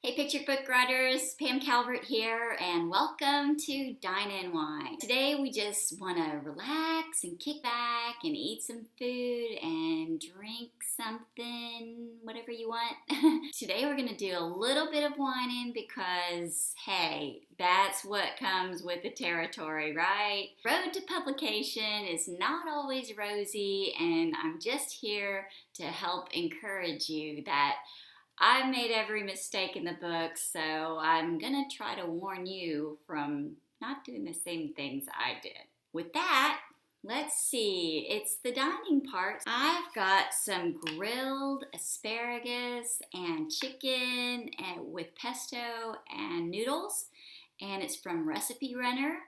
Hey picture book writers, Pam Calvert here, and welcome to Dine and Wine. Today we just want to relax and kick back and eat some food and drink something, whatever you want. Today we're going to do a little bit of whining because, hey, that's what comes with the territory, right? Road to publication is not always rosy, and I'm just here to help encourage you that I've made every mistake in the book, so I'm gonna try to warn you from not doing the same things I did. With that, let's see, it's the dining part. I've got some grilled asparagus and chicken with pesto and noodles, and it's from Recipe Runner.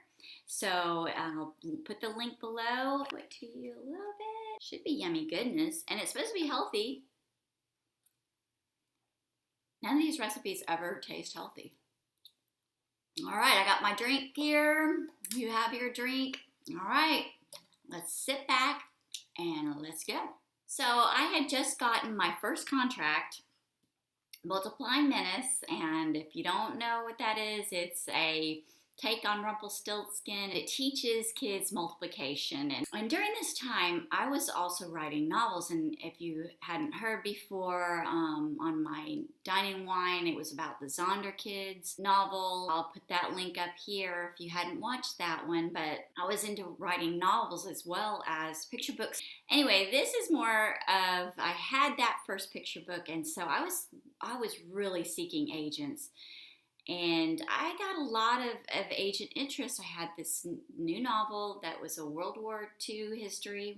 So I'll put the link below. Wait to you a little bit. Should be yummy goodness, and it's supposed to be healthy. None of these recipes ever taste healthy. All right, I got my drink here. You have your drink. All right, let's sit back and let's go. So I had just gotten my first contract, Multiplying Menace, and if you don't know what that is, it's a take on Rumpelstiltskin. It teaches kids multiplication. And during this time, I was also writing novels. And if you hadn't heard before, on my Dining Wine, it was about the Zonder Kids novel. I'll put that link up here if you hadn't watched that one. But I was into writing novels as well as picture books. Anyway, this is more of, I had that first picture book, and so I was really seeking agents. And I got a lot of agent interest. I had this new novel that was a World War II history,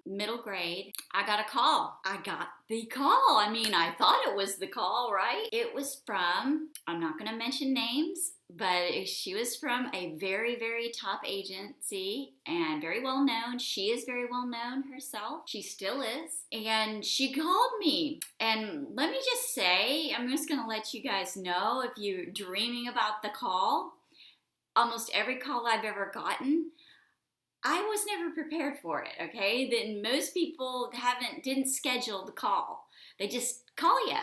middle grade. I got a call. I got the call. I mean, I thought it was the call, right? It was from, I'm not going to mention names, but she was from a very, very top agency and very well known. She is very well known herself. She still is. And she called me. And let me just say, I'm just going to let you guys know, if you're dreaming about the call, almost every call I've ever gotten, I was never prepared for it, okay? Then most people didn't schedule the call. They just call you.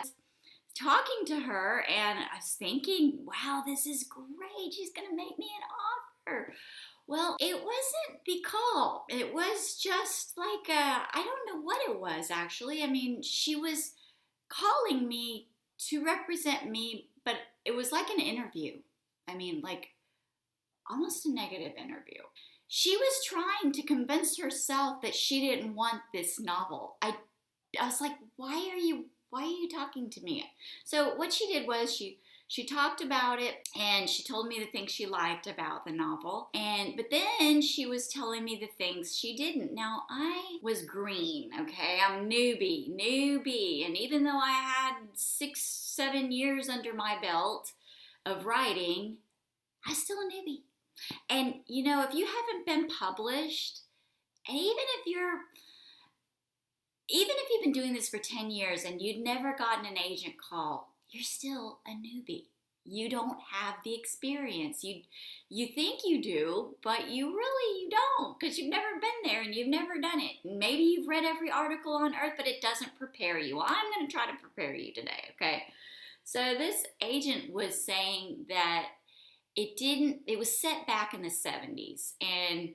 Talking to her, and I was thinking, wow, this is great. She's going to make me an offer. Well, it wasn't the call. It was just like, I don't know what it was, actually. I mean, she was calling me to represent me, but it was like an interview. I mean, like almost a negative interview. She was trying to convince herself that she didn't want this novel. I was like, why are you talking to me? So what she did was she talked about it, and she told me the things she liked about the novel, but then she was telling me the things she didn't. Now, I was green, okay? I'm newbie, and even though I had 6-7 years under my belt of writing, I'm still a newbie. And you know, if you haven't been published, and even if you've been doing this for 10 years and you'd never gotten an agent call, you're still a newbie. You don't have the experience. You think you do, but you don't, because you've never been there and you've never done it. Maybe you've read every article on earth, but it doesn't prepare you. Well, I'm going to try to prepare you today, okay? So this agent was saying that it was set back in the 70s, and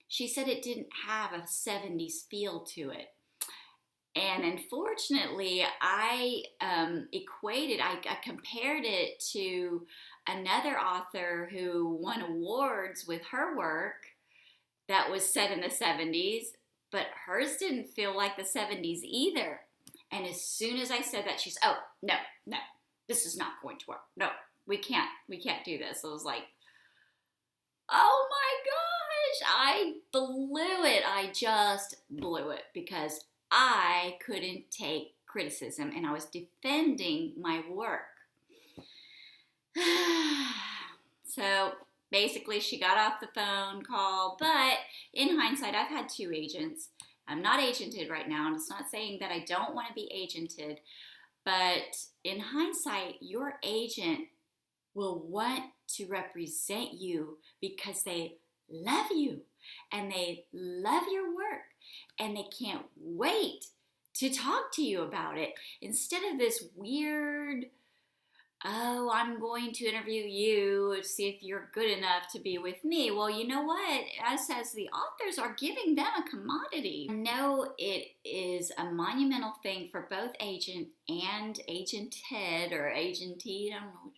she said it didn't have a 70s feel to it. And unfortunately, I compared it to another author who won awards with her work that was set in the 70s, but hers didn't feel like the 70s either. And as soon as I said that, she's, oh, no, this is not going to work. No, we can't do this. I was like, oh my gosh, I blew it. I just blew it because I couldn't take criticism, and I was defending my work. So basically, she got off the phone call, but in hindsight, I've had 2 agents. I'm not agented right now, and it's not saying that I don't want to be agented, but in hindsight, your agent will want to represent you because they love you and they love your work and they can't wait to talk to you about it instead of this weird, oh, I'm going to interview you to see if you're good enough to be with me. Well, you know what? Us as the authors are giving them a commodity. I know it is a monumental thing for both agent and agented or agentee. I don't know.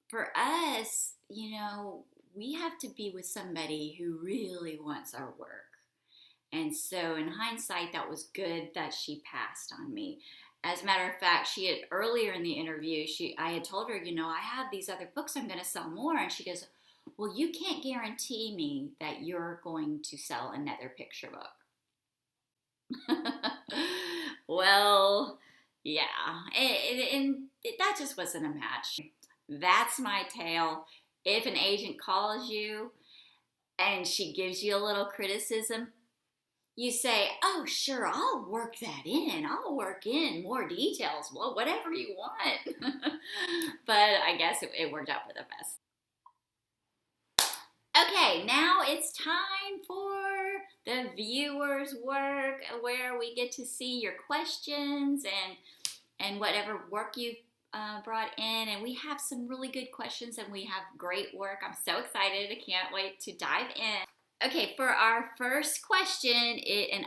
For us, we have to be with somebody who really wants our work. And so in hindsight, that was good that she passed on me. As a matter of fact, she had earlier in the interview, I had told her, I have these other books, I'm going to sell more. And she goes, well, you can't guarantee me that you're going to sell another picture book. Well, yeah, and that just wasn't a match. That's my tale. If an agent calls you and she gives you a little criticism, you say, oh, sure, I'll work that in. I'll work in more details. Well, whatever you want. But I guess it worked out for the best. Okay, now it's time for the viewer's work, where we get to see your questions and whatever work you've brought in. And we have some really good questions and we have great work. I'm so excited. I can't wait to dive in. Okay, for our first question, and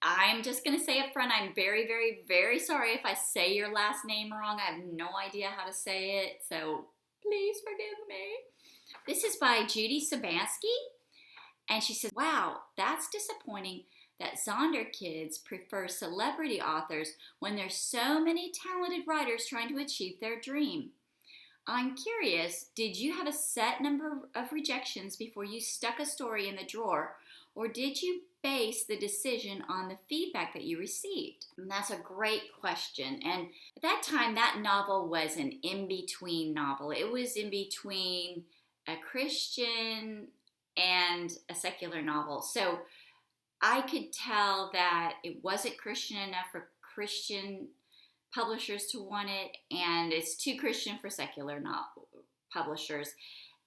I'm just going to say up front, I'm very, very, very sorry if I say your last name wrong. I have no idea how to say it, so please forgive me. This is by Judy Sabansky, and she says, wow, that's disappointing that Zonder kids prefer celebrity authors when there's so many talented writers trying to achieve their dream. I'm curious, did you have a set number of rejections before you stuck a story in the drawer, or did you base the decision on the feedback that you received? And that's a great question. And at that time, that novel was an in-between novel. It was in between a Christian and a secular novel. So I could tell that it wasn't Christian enough for Christian publishers to want it, and it's too Christian for secular publishers.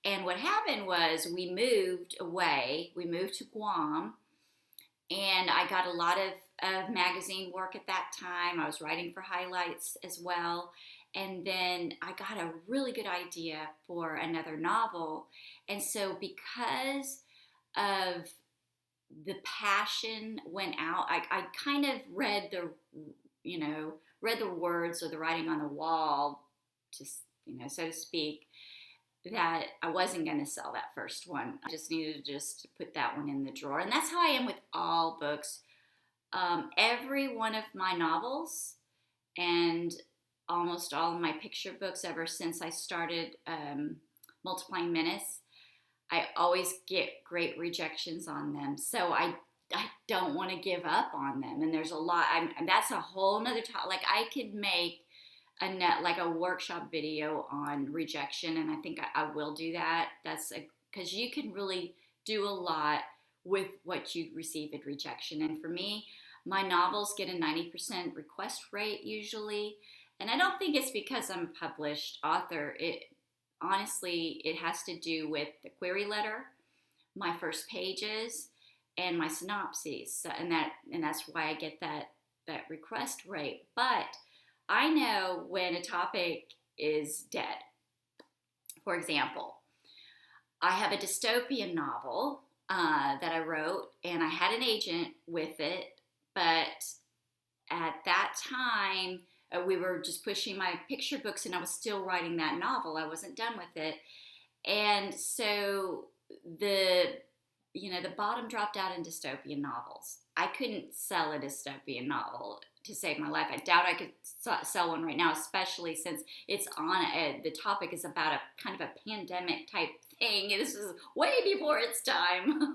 And what happened was we moved away. We moved to Guam, and I got a lot of magazine work at that time. I was writing for Highlights as well. And then I got a really good idea for another novel. And so because of the passion went out, I kind of read the words or the writing on the wall, just, so to speak, that I wasn't going to sell that first one. I just needed to just put that one in the drawer. And that's how I am with all books. Every one of my novels and almost all of my picture books ever since I started Multiplying Minutes, I always get great rejections on them. So I don't want to give up on them. And there's a lot, and that's a whole nother topic. Like I could make a workshop video on rejection, and I think I will do that. Because you can really do a lot with what you receive at rejection. And for me, my novels get a 90% request rate usually. And I don't think it's because I'm a published author. Honestly, it has to do with the query letter, my first pages, and my synopses. So, and that's why I get that request rate. But I know when a topic is dead. For example, I have a dystopian novel that I wrote, and I had an agent with it, but at that time, we were just pushing my picture books, and I was still writing that novel. I wasn't done with it. And so the bottom dropped out in dystopian novels. I couldn't sell a dystopian novel to save my life. I doubt I could sell one right now, especially since it's on the topic is about a kind of a pandemic type thing. This is way before its time.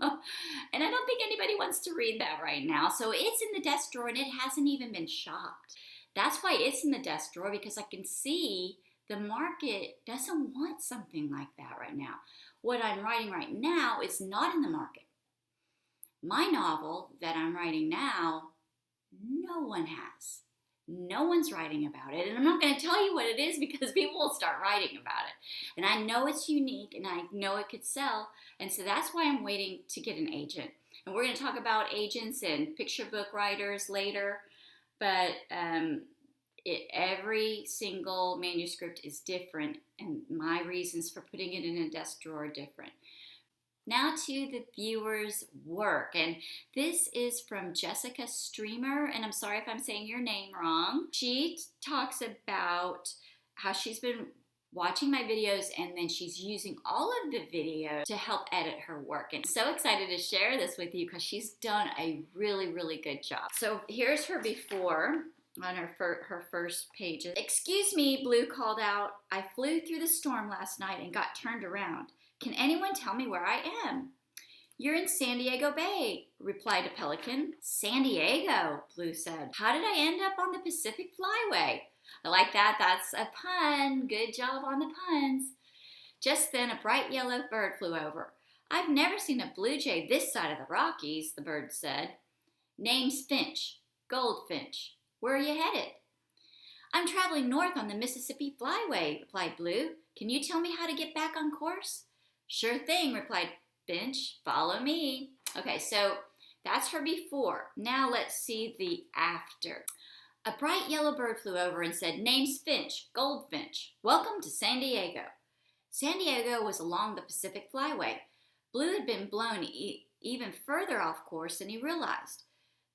And I don't think anybody wants to read that right now. So it's in the desk drawer, and it hasn't even been shopped. That's why it's in the desk drawer, because I can see the market doesn't want something like that right now. What I'm writing right now is not in the market. My novel that I'm writing now, no one has. No one's writing about it. And I'm not going to tell you what it is because people will start writing about it. And I know it's unique and I know it could sell. And so that's why I'm waiting to get an agent. And we're going to talk about agents and picture book writers later. But every single manuscript is different, and my reasons for putting it in a desk drawer are different. Now to the viewer's work, and this is from Jessica Streamer, and I'm sorry if I'm saying your name wrong. She talks about how she's been watching my videos, and then she's using all of the videos to help edit her work. And I'm so excited to share this with you because she's done a really, really good job. So here's her before on her first pages. "Excuse me," Blue called out. "I flew through the storm last night and got turned around. Can anyone tell me where I am?" "You're in San Diego Bay," replied a pelican. "San Diego," Blue said. "How did I end up on the Pacific Flyway?" I like that. That's a pun. Good job on the puns. Just then, a bright yellow bird flew over. "I've never seen a blue jay this side of the Rockies," the bird said. "Name's Finch. Goldfinch. Where are you headed?" "I'm traveling north on the Mississippi Flyway," replied Blue. "Can you tell me how to get back on course?" "Sure thing," replied Finch. "Follow me." Okay, so that's her before. Now let's see the after. A bright yellow bird flew over and said, "Name's Finch, Goldfinch. Welcome to San Diego." San Diego was along the Pacific Flyway. Blue had been blown even further off course than he realized.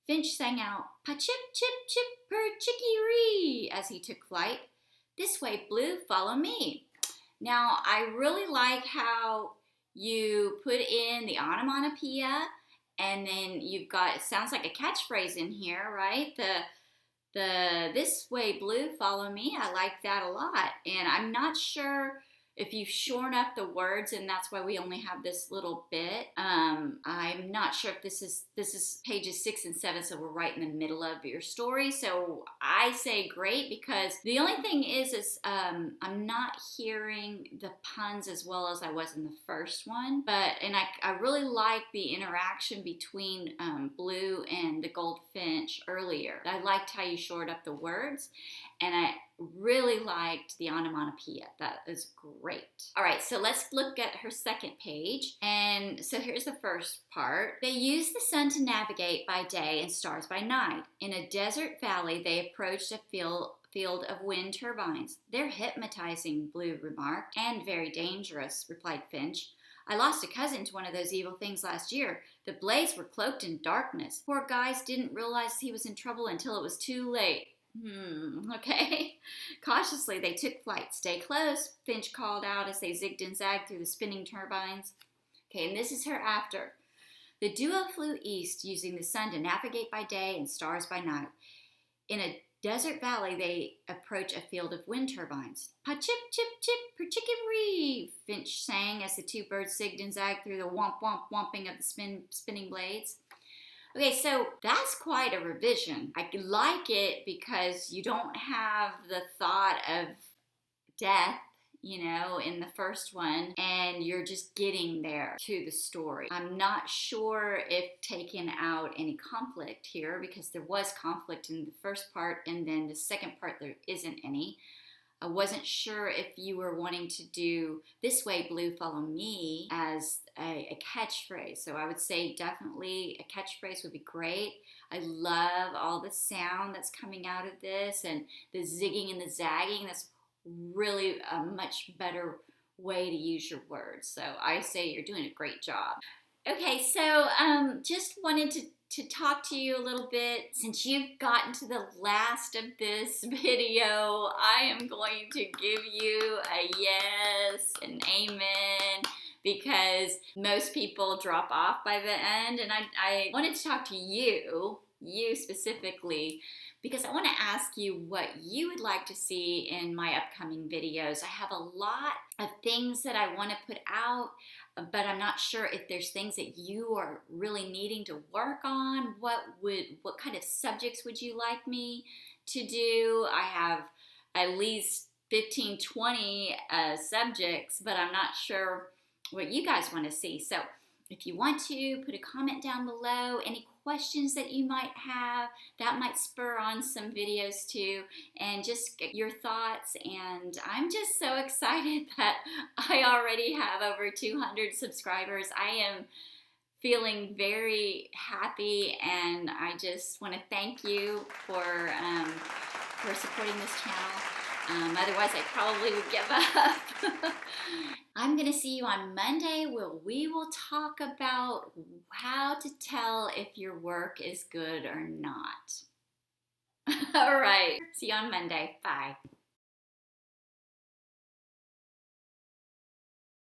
Finch sang out, "Pa-chip, chip, chip, per-chicky-ree," as he took flight. "This way, Blue, follow me." Now, I really like how you put in the onomatopoeia, and then you've got, it sounds like a catchphrase in here, right? The "this way, Blue, follow me." I like that a lot. And I'm not sure if you've shorn up the words, and that's why we only have this little bit. I'm not sure if this is pages 6 and 7, so we're right in the middle of your story. So I say great, because the only thing is I'm not hearing the puns as well as I was in the first one. And I really like the interaction between Blue and the Goldfinch earlier. I liked how you shored up the words, and I really liked the onomatopoeia. That is great. All right, so let's look at her second page. And so here's the first part. "They use the sun to navigate by day and stars by night. In a desert valley, they approached a field of wind turbines. They're hypnotizing," Blue remarked. "And very dangerous," replied Finch. "I lost a cousin to one of those evil things last year. The blades were cloaked in darkness. Poor guys didn't realize he was in trouble until it was too late." Okay. Cautiously, they took flight. "Stay close," Finch called out as they zigged and zagged through the spinning turbines. Okay, and this is her after. "The duo flew east, using the sun to navigate by day and stars by night. In a desert valley, they approach a field of wind turbines. Pa-chip, chip, chip, per-chicky-ree," Finch sang as the two birds zigged and zagged through the womp, womp, womping of the spinning blades. Okay, so that's quite a revision. I like it because you don't have the thought of death, in the first one, and you're just getting there to the story. I'm not sure if taking out any conflict here, because there was conflict in the first part, and then the second part there isn't any. I wasn't sure if you were wanting to do "This way, Blue, follow me" as a catchphrase. So I would say definitely a catchphrase would be great. I love all the sound that's coming out of this, and the zigging and the zagging. That's really a much better way to use your words. So I say you're doing a great job. Okay, so just wanted to talk to you a little bit. Since you've gotten to the last of this video, I am going to give you a yes and amen, because most people drop off by the end. And I wanted to talk to you specifically, because I want to ask you what you would like to see in my upcoming videos. I have a lot of things that I want to put out, but I'm not sure if there's things that you are really needing to work on. What kind of subjects would you like me to do? I have at least 15, 20 subjects, but I'm not sure what you guys want to see. So if you want to, put a comment down below. Any questions that you might have, that might spur on some videos too, and just get your thoughts. And I'm just so excited that I already have over 200 subscribers. I am feeling very happy, and I just want to thank you for supporting this channel. Otherwise, I probably would give up. I'm going to see you on Monday where we will talk about how to tell if your work is good or not. All right. See you on Monday. Bye.